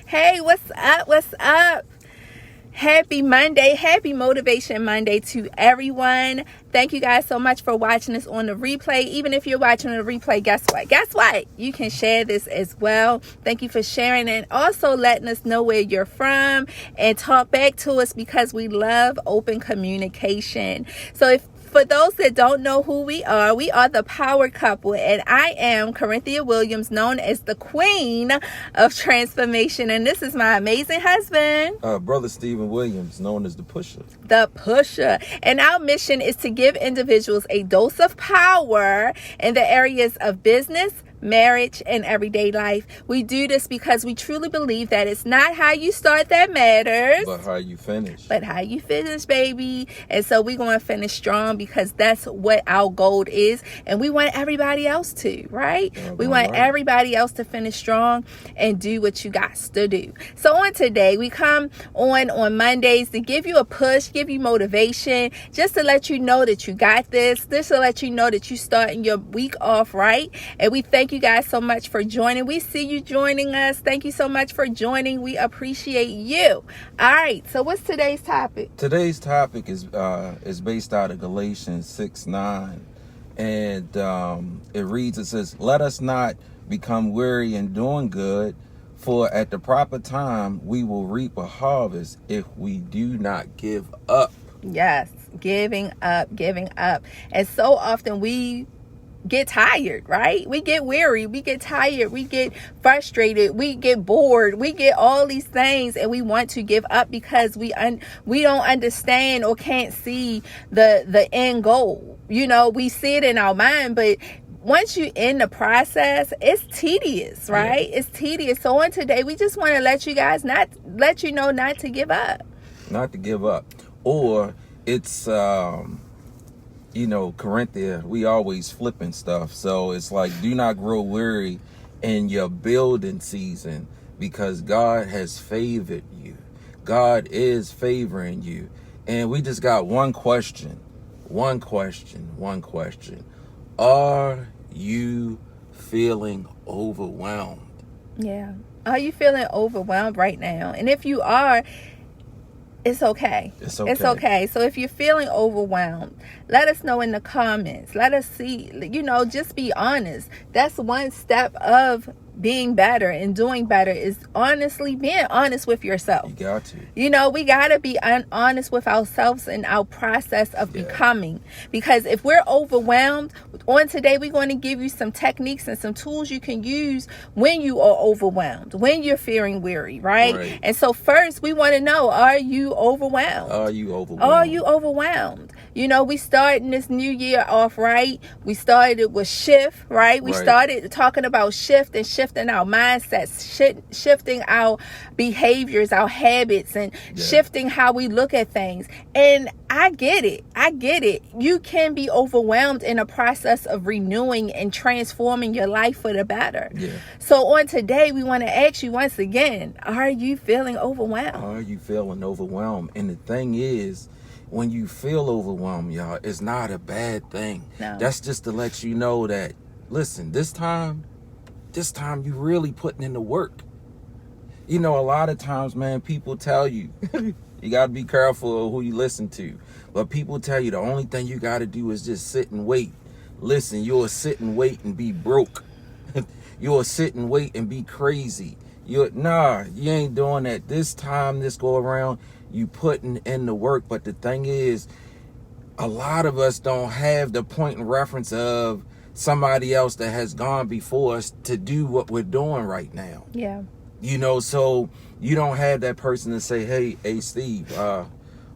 Hey, what's up? What's up? Happy Monday. Happy Motivation Monday to everyone. Thank you guys so much for watching this on the replay. Even if you're watching the replay, guess what? Guess what? You can share this as well. Thank you for sharing and also letting us know where you're from and talk back to us because we love open communication. So for those that don't know who we are the power couple, and I am Corinthia Williams, known as the Queen of Transformation, and this is my amazing husband, Brother Stephen Williams, known as the Pusher. The Pusher. And our mission is to give individuals a dose of power in the areas of business, marriage, and everyday life. We do this because we truly believe that it's not how you start that matters, but how you finish. But how you finish, baby. And so we're going to finish strong because that's what our goal is. And we want everybody else to, right? We want everybody else to finish strong and do what you got to do. So on today, we come on Mondays to give you a push, give you motivation, just to let you know that you got this, just to let you know that you're starting your week off right. And we thank you guys so much for joining. We see you joining us. Thank you so much for joining. We appreciate you. All right. So what's today's topic? Today's topic is based out of Galatians 6:9, and it reads. It says, "Let us not become weary in doing good, for at the proper time we will reap a harvest if we do not give up." Yes, giving up. And so often we get tired, right? We get weary, we get tired, we get frustrated, we get bored, we get all these things, and we want to give up because we don't understand or can't see the end goal. You know, we see it in our mind, but once you're in the process, it's tedious, right? Yeah. It's tedious. So on today, we just want to let you know not to give up. Not to give up. Or it's Corinthia, we always flipping stuff. So it's like, do not grow weary in your building season because God has favored you. God is favoring you. And we just got one question. Are you feeling overwhelmed? Yeah. Are you feeling overwhelmed right now? And if you are, it's okay. It's okay. So if you're feeling overwhelmed, let us know in the comments. Let us see, just be honest. That's one step of being better and doing better, is honestly being honest with yourself. You got to. We got to be honest with ourselves in our process of becoming. Because if we're overwhelmed, on today we're going to give you some techniques and some tools you can use when you are overwhelmed, when you're feeling weary, right? And so first we want to know, are you overwhelmed? Are you overwhelmed? We started this new year off right. We started with shift, right? We started talking about shifting our mindsets, shifting our behaviors, our habits, and shifting how we look at things. And I get it. You can be overwhelmed in a process of renewing and transforming your life for the better. Yeah. So on today, we want to ask you once again, are you feeling overwhelmed? Are you feeling overwhelmed? And the thing is, when you feel overwhelmed, y'all, it's not a bad thing. No. That's just to let you know that, listen, this time you really putting in the work. A lot of times, man, people tell you, you got to be careful of who you listen to. But people tell you the only thing you got to do is just sit and wait. Listen, you'll sit and wait and be broke. You'll sit and wait and be crazy. You ain't doing that. This time, this go around, you putting in the work. But the thing is, a lot of us don't have the point and reference of somebody else that has gone before us to do what we're doing right now. Yeah. So you don't have that person to say, hey Steve,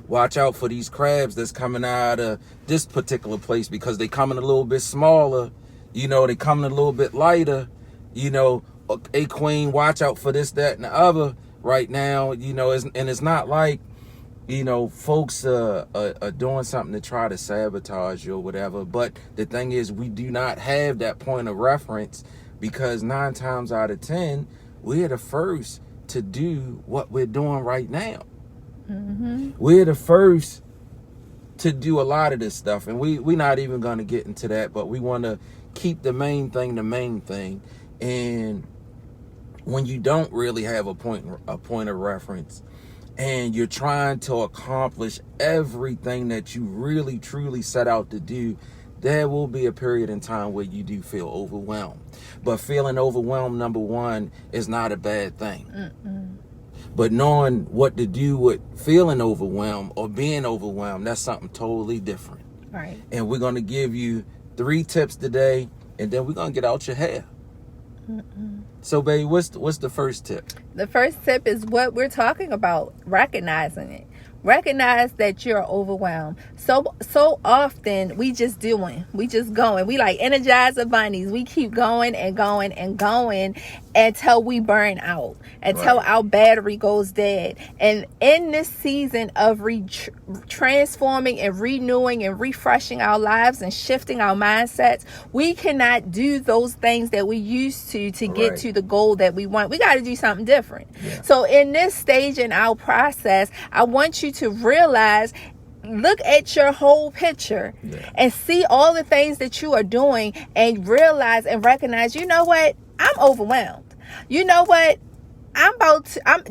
watch out for these crabs that's coming out of this particular place because they coming a little bit smaller. They coming a little bit lighter. Hey queen, watch out for this, that, and the other right now. And it's not like, folks are doing something to try to sabotage you or whatever. But the thing is, we do not have that point of reference because 9 times out of 10, we're the first to do what we're doing right now. Mm-hmm. We're the first to do a lot of this stuff. And we're not even going to get into that, but we want to keep the main thing. And when you don't really have a point of reference, and you're trying to accomplish everything that you really truly set out to do, there will be a period in time where you do feel overwhelmed. But feeling overwhelmed, number one, is not a bad thing. Mm-mm. But knowing what to do with feeling overwhelmed or being overwhelmed, that's something totally different. Right. And we're going to give you 3 tips today, and then we're going to get out your hair. Mm-mm. So, babe, what's the first tip? The first tip is what we're talking about, recognizing it. Recognize that you're overwhelmed. So often we just going. We like Energizer bunnies. We keep going and going and going until we burn out, until our battery goes dead. And in this season of transforming and renewing and refreshing our lives and shifting our mindsets, we cannot do those things that we used to get to the goal that we want. We got to do something different. Yeah. So in this stage in our process, I want you to realize, look at your whole picture and see all the things that you are doing and realize and recognize, you know what? I'm overwhelmed. You know what? I'm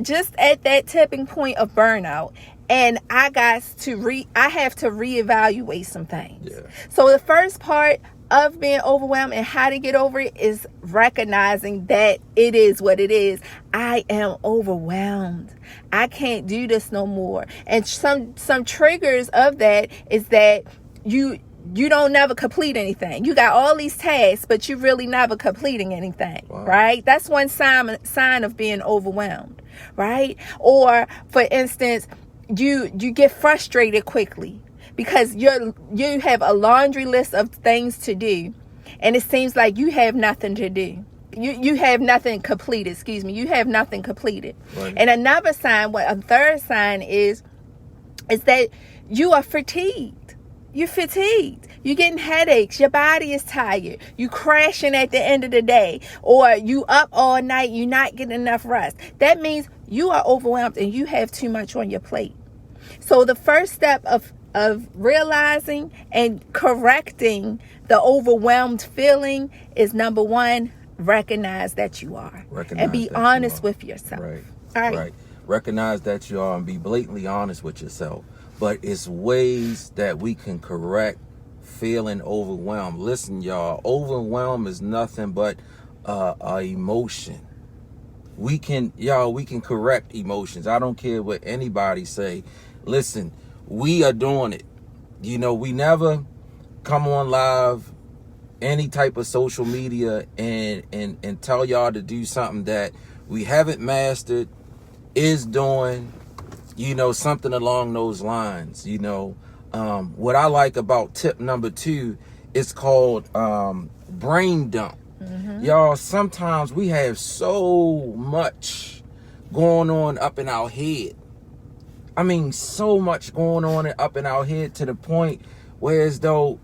just at that tipping point of burnout, and I have to reevaluate some things. Yeah. So the first part of being overwhelmed and how to get over it is recognizing that it is what it is. I am overwhelmed. I can't do this no more. And some triggers of that is that you don't never complete anything. You got all these tasks, but you really never completing anything, right? That's one sign of being overwhelmed, right? Or, for instance, you get frustrated quickly because you have a laundry list of things to do, and it seems like you have nothing to do. You have nothing completed. You have nothing completed. Right. And another sign, a third sign is that you are fatigued. You're fatigued. You're getting headaches. Your body is tired. You crashing at the end of the day, or you up all night. You're not getting enough rest. That means you are overwhelmed and you have too much on your plate. So the first step of realizing and correcting the overwhelmed feeling is, number one, recognize that you are. And be honest with yourself. Right. All right. Right. Recognize that you are and be blatantly honest with yourself. But it's ways that we can correct feeling overwhelmed. Listen, y'all, overwhelm is nothing but a emotion. We can correct emotions. I don't care what anybody say. Listen, we are doing it. You know, we never come on live, any type of social media, and tell y'all to do something that we haven't mastered, is doing, you know, something along those lines. You know, what I like about tip number 2 is called brain dump. Mm-hmm. Y'all, sometimes we have so much going on up in our head. I mean, so much going on up in our head to the point where as though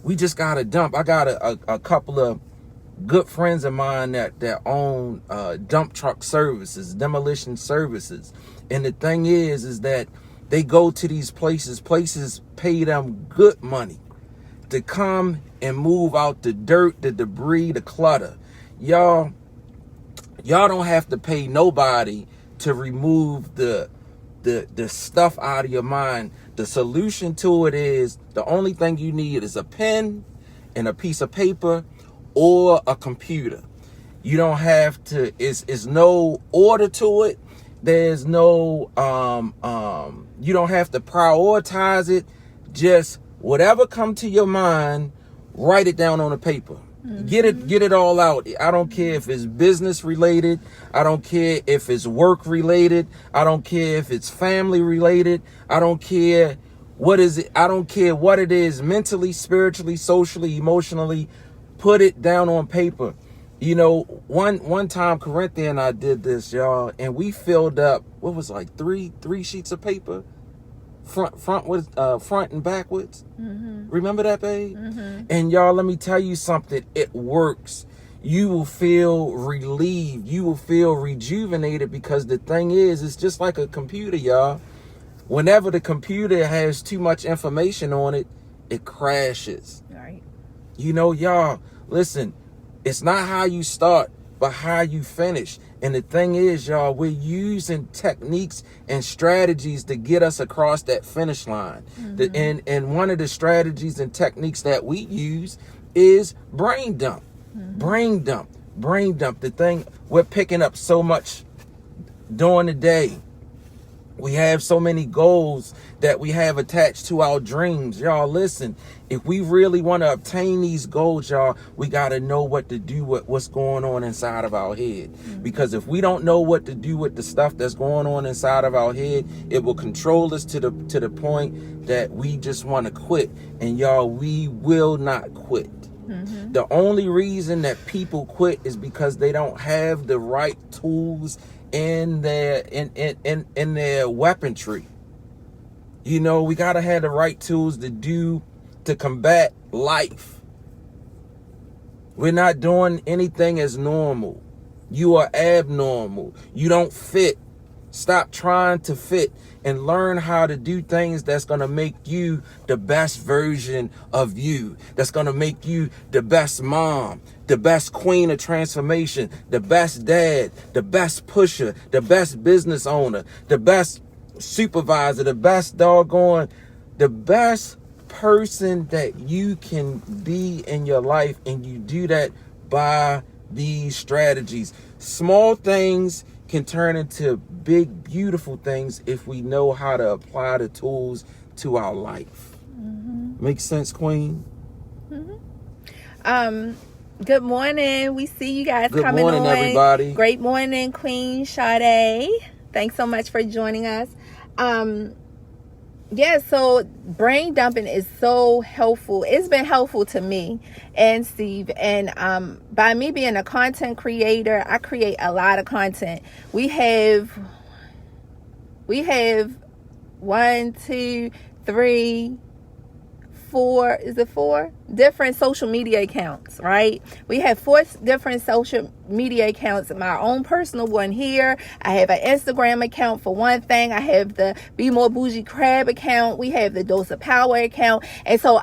we just got to dump. I got a couple of good friends of mine that own dump truck services, demolition services. And the thing is that they go to these places pay them good money to come and move out the dirt, the debris, the clutter. Y'all don't have to pay nobody to remove the stuff out of your mind. The solution to it is, the only thing you need is a pen and a piece of paper or a computer. You don't have to, it's no order to it. There's no, you don't have to prioritize it. Just whatever come to your mind, write it down on a paper. Mm-hmm. Get it all out. I don't care if it's business related. I don't care if it's work related. I don't care if it's family related. I don't care what is it. I don't care what it is, mentally, spiritually, socially, emotionally. Put it down on paper. You know, one time Corinthia and I did this, y'all, and we filled up, what was it, like three sheets of paper, front and backwards. Mm-hmm. Remember that, babe? Mm-hmm. And y'all, let me tell you something. It works. You will feel relieved. You will feel rejuvenated, because the thing is, it's just like a computer, y'all. Whenever the computer has too much information on it, it crashes. Right. You know, y'all, listen, it's not how you start, but how you finish. And the thing is, y'all, we're using techniques and strategies to get us across that finish line. And one of the strategies and techniques that we use is brain dump. Brain dump. The thing, we're picking up so much during the day. We have so many goals that we have attached to our dreams. Y'all, listen, if we really want to obtain these goals, y'all, we got to know what to do with what's going on inside of our head. Because if we don't know what to do with the stuff that's going on inside of our head, it will control us to the point that we just want to quit. And y'all, we will not quit. The only reason that people quit is because they don't have the right tools in their in their weaponry. You know, we gotta have the right tools to combat life. We're not doing anything as normal. You are abnormal. You don't fit. Stop trying to fit and learn how to do things that's going to make you the best version of you. That's going to make you the best mom, the best queen of transformation, the best dad, the best pusher, the best business owner, the best supervisor, the best the best person that you can be in your life. And you do that by these strategies. Small things can turn into big, beautiful things if we know how to apply the tools to our life. Makes sense, Queen? Good morning. We see you guys coming on. Good morning, everybody. Great morning, Queen Sade. Thanks so much for joining us. So brain dumping is so helpful. It's been helpful to me and Steve. And by me being a content creator, I create a lot of content. We have 1, 2, 3, 4, is it 4 different social media accounts, right? We have 4 different social media accounts. My own personal one here. I have an Instagram account for one thing. I have the Be More Bougie Crab account. We have the Dose of Power account. And so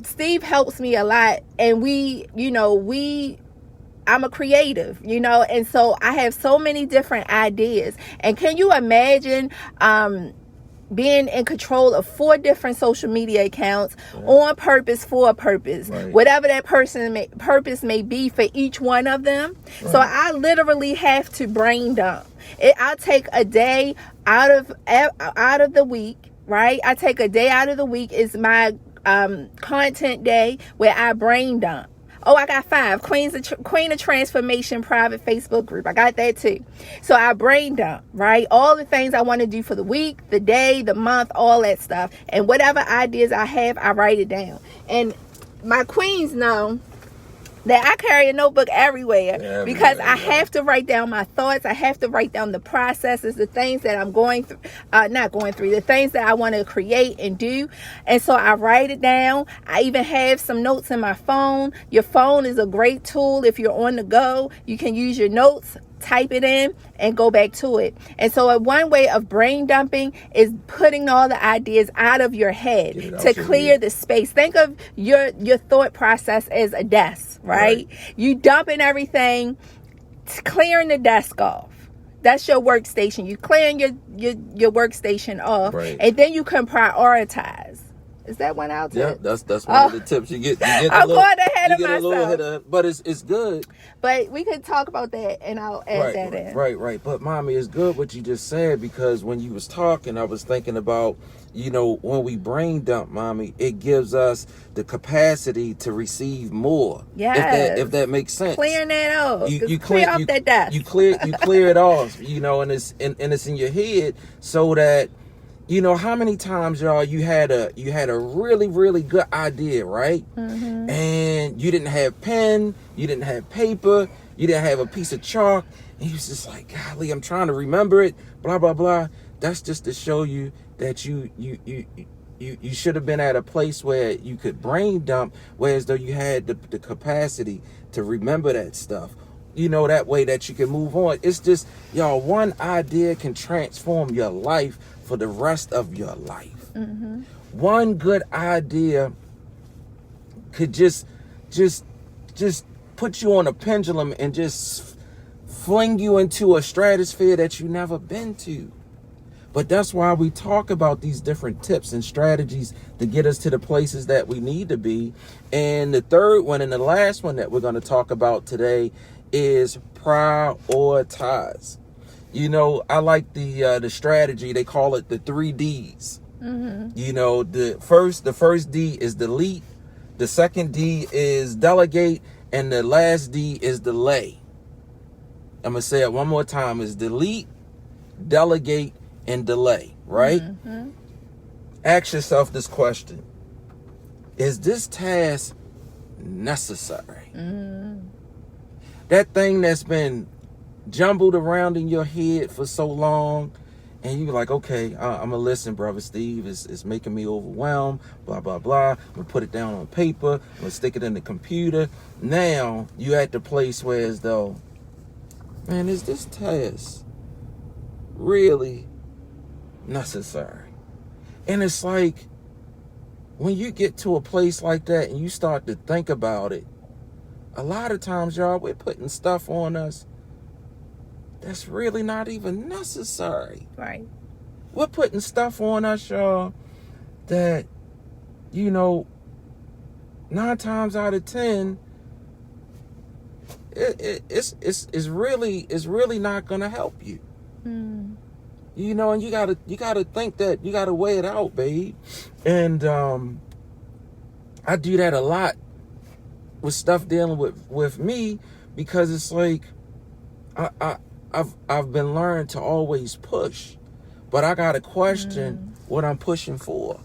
Steve helps me a lot, and I'm a creative, and so I have so many different ideas. And can you imagine being in control of 4 different social media accounts on purpose, for a purpose, whatever that purpose may be for each one of them? So I literally have to brain dump. I'll take a day out of the week, right? I take a day out of the week is my content day where I brain dump. Oh, I got 5. Queen of Transformation private Facebook group. I got that too. So I brain dump, right? All the things I want to do for the week, the day, the month, all that stuff. And whatever ideas I have, I write it down. And my queens know that I carry a notebook everywhere because I have to write down my thoughts. I have to write down the processes, the things that I'm the things that I want to create and do. And so I write it down. I even have some notes in my phone. Your phone is a great tool. If you're on the go, you can use your notes, type it in, and go back to it. And so one way of brain dumping is putting all the ideas out of your head to clear the space. Think of your thought process as a desk, right? You dumping everything, clearing the desk off. That's your workstation. You clearing your workstation off, and then you can prioritize. Is that one out there? Yeah, that's one of the tips you get. I'm going ahead of myself. But it's good. But we could talk about that, and I'll add that in. Right. But mommy, it's good what you just said, because when you was talking, I was thinking about, when we brain dump, mommy, it gives us the capacity to receive more. Yes. If that makes sense. Clearing that off. You clear off that desk. You clear it off. And it's in your head, so that. How many times, y'all, you had a really, really good idea, right? And you didn't have pen, you didn't have paper, you didn't have a piece of chalk, and you was just like, golly, I'm trying to remember it, blah, blah, blah. That's just to show you that you should have been at a place where you could brain dump, whereas though you had the capacity to remember that stuff. That way that you can move on. It's just, y'all, one idea can transform your life for the rest of your life. One good idea could just put you on a pendulum and just fling you into a stratosphere that you never been to. But that's why we talk about these different tips and strategies to get us to the places that we need to be. And the third one and the last one that we're going to talk about today is prioritize. You know, I like the strategy. They call it the 3 Ds. You know, the first D is delete, the second D is delegate, and the last D is delay. I'm going to say it one more time. Is delete, delegate, and delay, right? Ask yourself this question. Is this task necessary? That thing that's been jumbled around in your head for so long, and you're like, okay, I'm gonna listen, brother Steve. It's making me overwhelmed, blah, blah, blah. I'm gonna put it down on paper. I'm gonna stick it in the computer. Now you at the place where as though, man, is this task really necessary? And it's like, when you get to a place like that and you start to think about it, a lot of times, y'all, we're putting stuff on us that's really not even necessary. Right. We're putting stuff on us, y'all, that, you know, 9 times out of 10, it's really not gonna help you. You know, and you gotta think that, you gotta weigh it out, babe. And I do that a lot with stuff dealing with me, because it's like I've been learned to always push, but I gotta question what I'm pushing for.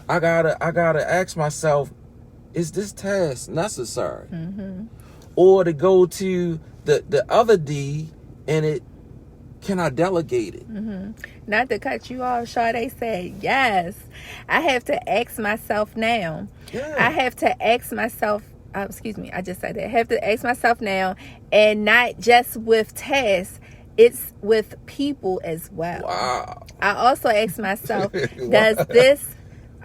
I gotta ask myself, is this task necessary? Or to go to the other D, and can I delegate it? Not to cut you off, Sade said, yes. I have to ask myself now. Yeah. I have to ask myself, excuse me, I just said that. I have to ask myself now, and not just with tasks, it's with people as well. Wow. I also ask myself, does this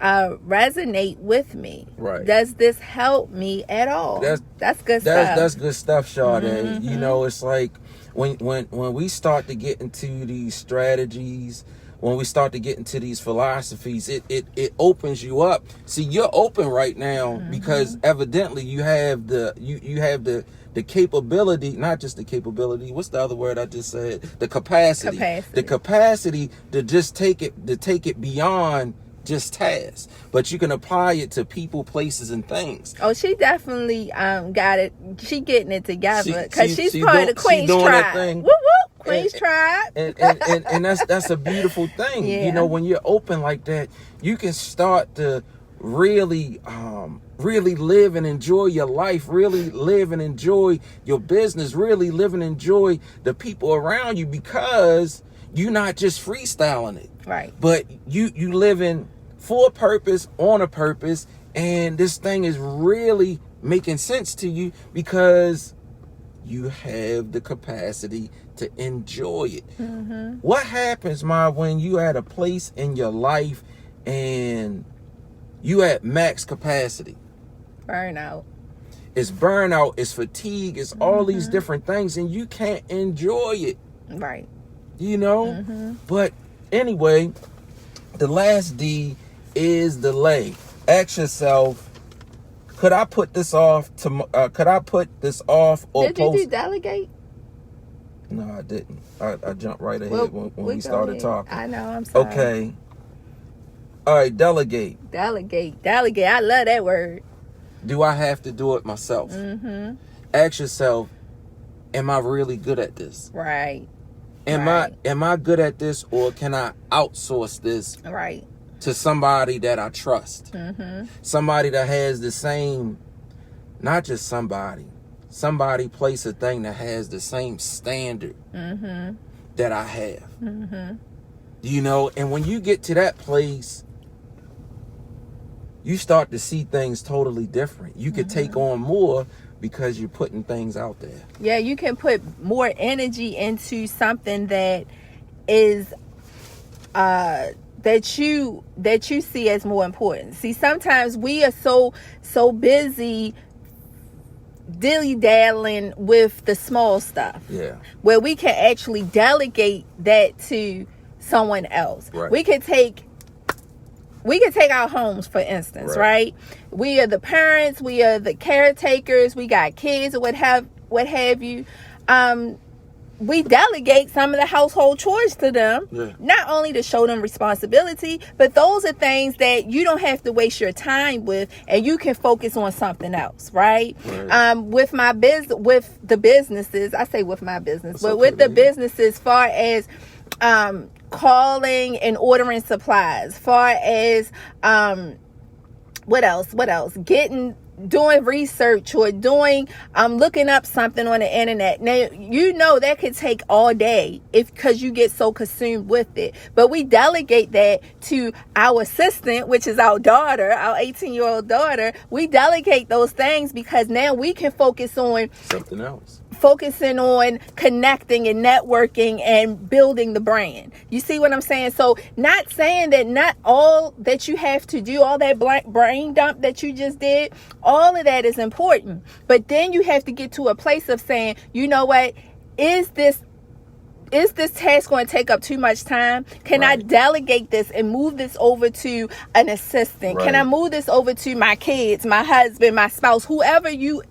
resonate with me? Right. Does this help me at all? That's good stuff. That's good stuff, Sade. You know, it's like, when we start to get into these strategies, when we start to get into these philosophies, it opens you up. See, you're open right now because evidently you have the capability, not just the capability, what's the other word I just said? The capacity. The capacity to just take it beyond just tasks, but you can apply it to people, places, and things. Oh, she definitely got it. She getting it together, because she's part of the Queen's tribe. Woo woo, Queen's tribe. And that's a beautiful thing. Yeah. You know, when you're open like that, you can start to really live and enjoy your life, really live and enjoy your business, really live and enjoy the people around you, because you're not just freestyling it. Right. But you living for a purpose, on a purpose, and this thing is really making sense to you because you have the capacity to enjoy it. What happens, Ma, when you at a place in your life and you at max capacity? Burnout. It's burnout, it's fatigue, it's all these different things, and you can't enjoy it. Right. You know? But anyway, the last D is delay. Ask yourself, could I put this off to? Could I put this off or Did post? you do delegate? No, I didn't. I jumped right ahead when we started talking. I know. I'm sorry. Okay. All right. Delegate. Delegate. I love that word. Do I have to do it myself? Ask yourself, am I really good at this? Right. Am I good at this, or can I outsource this? Right. To somebody that I trust. Somebody that has the same, not just somebody, place, a thing that has the same standard that I have. You know, and when you get to that place, you start to see things totally different. You could take on more because you're putting things out there. Yeah, you can put more energy into something that is that you see as more important. See, sometimes we are so busy dilly-dallying with the small stuff. Yeah. Where we can actually delegate that to someone else. Right. We could take our homes, for instance, right? We are the parents, we are the caretakers, we got kids or what have you. We delegate some of the household chores to them, not only to show them responsibility, but those are things that you don't have to waste your time with, and you can focus on something else, right? With the businesses, I say with my business, but with the businesses, far as calling and ordering supplies, far as what else? Doing research or looking up something on the internet. Now, that could take all day because you get so consumed with it. But we delegate that to our assistant, which is our daughter, our 18-year-old daughter. We delegate those things because now we can focus on something else. Focusing on connecting and networking and building the brand. You see what I'm saying? So not saying that not all that you have to do, all that brain dump that you just did, all of that is important. But then you have to get to a place of saying, you know what, is this task going to take up too much time? Can I delegate this and move this over to an assistant? Can I move this over to my kids, my husband, my spouse, whoever you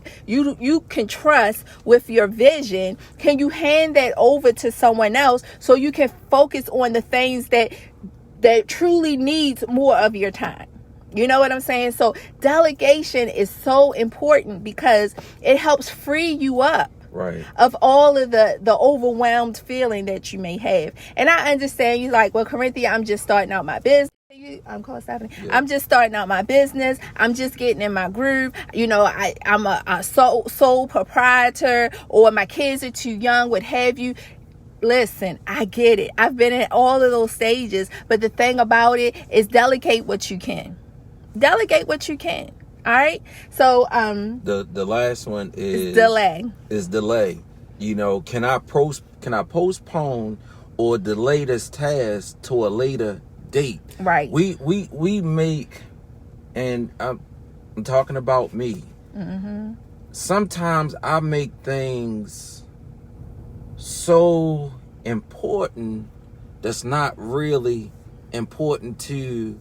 can trust with your vision? Can you hand that over to someone else so you can focus on the things that truly needs more of your time? You know what I'm saying? So delegation is so important because it helps free you up. Of all of the overwhelmed feeling that you may have. And I understand you like, well, Corinthia, I'm just starting out my business. I'm called Stephanie. Yeah. I'm just starting out my business. I'm just getting in my groove. I'm a sole proprietor, or my kids are too young, what have you. Listen, I get it. I've been in all of those stages. But the thing about it is delegate what you can. Delegate what you can. All right. So the last one is delay. Can I postpone or delay this task to a later date? Right. We make, and I'm talking about me. Mm-hmm. Sometimes I make things so important that's not really important to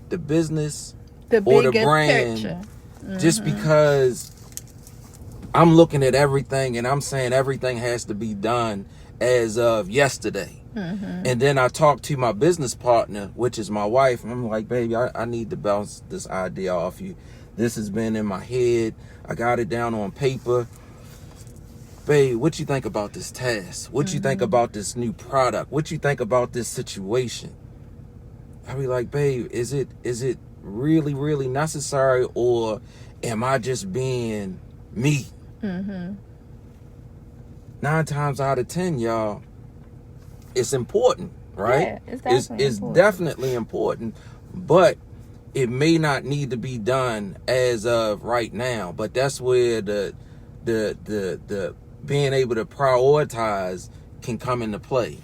the business or the brand picture. Just because I'm looking at everything and I'm saying everything has to be done as of yesterday. And then I talk to my business partner, which is my wife, and I'm like, baby, I need to bounce this idea off you. This has been in my head. I got it down on paper. Babe, what you think about this task? What you think about this new product? What you think about this situation? I be like, babe, is it really, really necessary, or am I just being me? 9 times out of 10, y'all, it's important, right? Yeah, it's definitely important, but it may not need to be done as of right now. But that's where the being able to prioritize can come into play.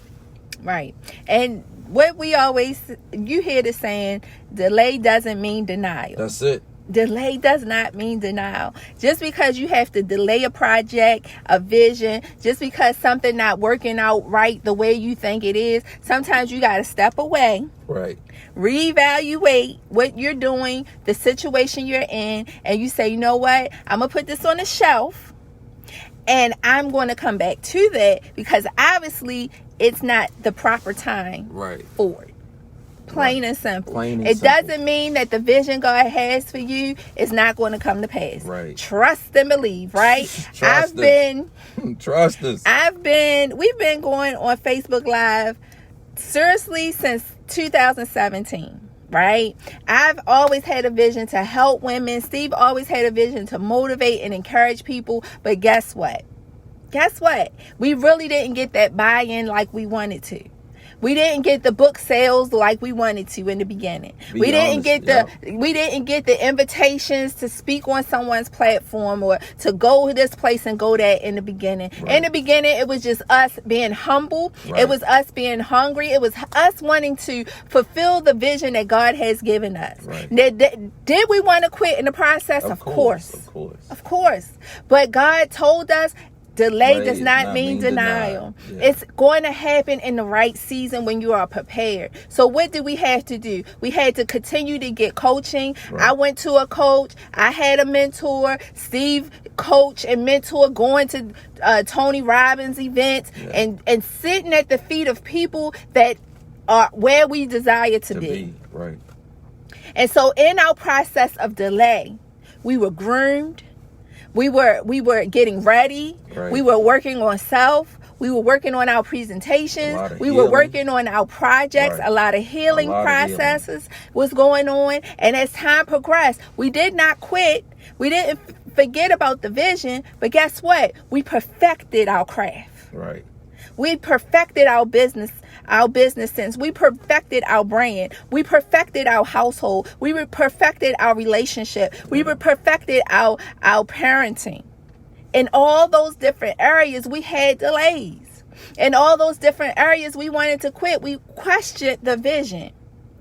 Right. And what you hear the saying, delay doesn't mean denial. That's it. Delay does not mean denial. Just because you have to delay a project, a vision, just because something not working out right the way you think it is, sometimes you got to step away. Right. Reevaluate what you're doing, the situation you're in, and you say, you know what? I'm going to put this on the shelf, and I'm going to come back to that because obviously it's not the proper time for it. Plain and simple. It doesn't mean that the vision God has for you is not going to come to pass. Right. Trust and believe, right? Trust us. We've been going on Facebook Live seriously since 2017. Right? I've always had a vision to help women. Steve always had a vision to motivate and encourage people. But guess what? We really didn't get that buy-in like we wanted to. We didn't get the book sales like we wanted to in the beginning. We didn't get the invitations to speak on someone's platform or to go to this place and go there in the beginning. Right. In the beginning, it was just us being humble. Right. It was us being hungry. It was us wanting to fulfill the vision that God has given us. Right. Did we want to quit in the process? Of course. Of course. But God told us, delay does not mean denial. Yeah. It's going to happen in the right season when you are prepared. So what did we have to do? We had to continue to get coaching. Right. I went to a coach. I had a mentor. Steve, coach and mentor, going to Tony Robbins events and sitting at the feet of people that are where we desire to be. Right. And so in our process of delay, we were groomed. We were getting ready. Right. We were working on self. We were working on our presentations. We were working on our projects. Right. A lot of healing processes was going on. And as time progressed, we did not quit. We didn't forget about the vision. But guess what? We perfected our craft. Right. We perfected our business sense. We perfected our brand. We perfected our household. We perfected our relationship. We perfected our parenting. In all those different areas, we had delays. In all those different areas, we wanted to quit. We questioned the vision,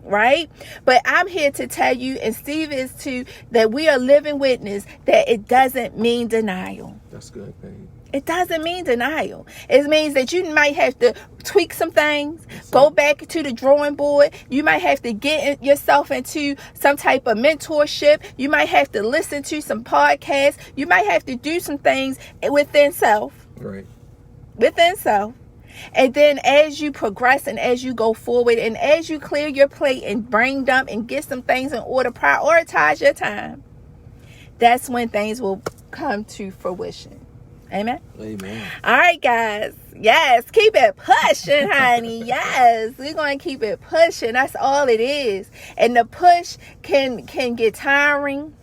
right? But I'm here to tell you, and Steve is too, that we are living witness that it doesn't mean denial. That's good, babe. It doesn't mean denial. It means that you might have to tweak some things, go back to the drawing board. You might have to get yourself into some type of mentorship. You might have to listen to some podcasts. You might have to do some things within self. Right. Within self. And then as you progress and as you go forward and as you clear your plate and brain dump and get some things in order, prioritize your time, that's when things will come to fruition. Amen. Amen. All right, guys. Yes, keep it pushing, honey. Yes, we're going to keep it pushing. That's all it is. And the push can get tiring.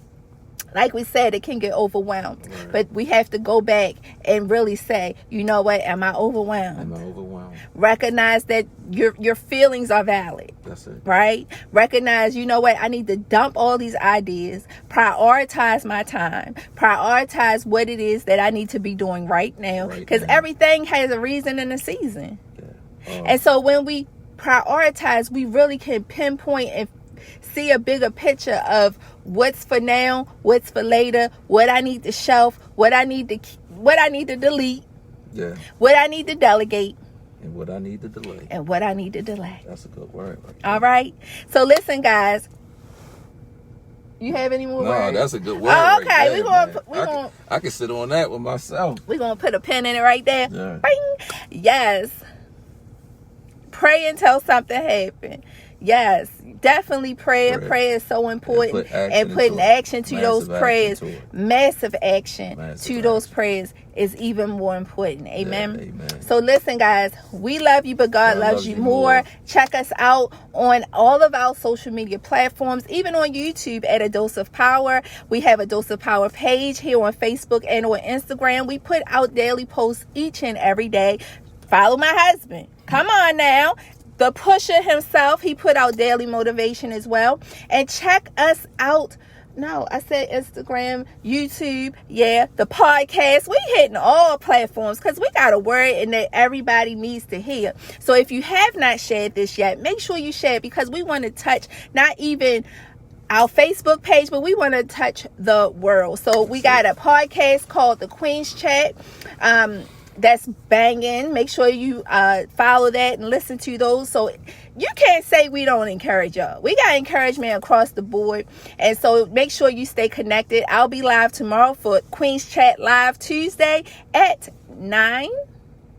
Like we said, it can get overwhelmed. Right. But we have to go back and really say, you know what? Am I overwhelmed? Am I overwhelmed? Recognize that your feelings are valid. That's it. Right? Recognize, you know what? I need to dump all these ideas. Prioritize my time. Prioritize what it is that I need to be doing right now. Because everything has a reason and a season. Yeah. And so when we prioritize, we really can pinpoint and see a bigger picture of what's for now, what's for later, what I need to shelf, what I need to delete, what I need to delegate, and what I need to delay. That's a good word. All right. So listen, guys. You have any more words? No, that's a good word. Oh, okay. I can sit on that with myself. We're gonna put a pin in it right there. Yeah. Bing. Yes. Pray until something happens. Yes, definitely prayer. Prayer is so important. And putting action to those prayers, massive action to those prayers is even more important. Amen. Yeah, amen. So listen, guys, we love you, but God loves you more. Check us out on all of our social media platforms, even on YouTube at A Dose of Power. We have a Dose of Power page here on Facebook and on Instagram. We put out daily posts each and every day. Follow my husband. Come on now. The pusher himself, he put out daily motivation as well. And check us out. No, I said Instagram, YouTube, the podcast. We hitting all platforms because we got a word and that everybody needs to hear. So if you have not shared this yet, make sure you share it because we want to touch not even our Facebook page, but we want to touch the world. So we got a podcast called The Queen's Chat. That's banging. Make sure you follow that and listen to those. So you can't say we don't encourage y'all. We got encouragement across the board. And so make sure you stay connected. I'll be live tomorrow for Queen's Chat Live Tuesday at 9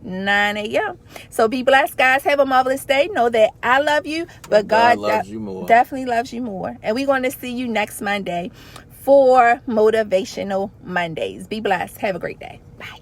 a.m. So be blessed, guys. Have a marvelous day. Know that I love you, but God loves you more. Definitely loves you more. And we're going to see you next Monday for Motivational Mondays. Be blessed. Have a great day. Bye.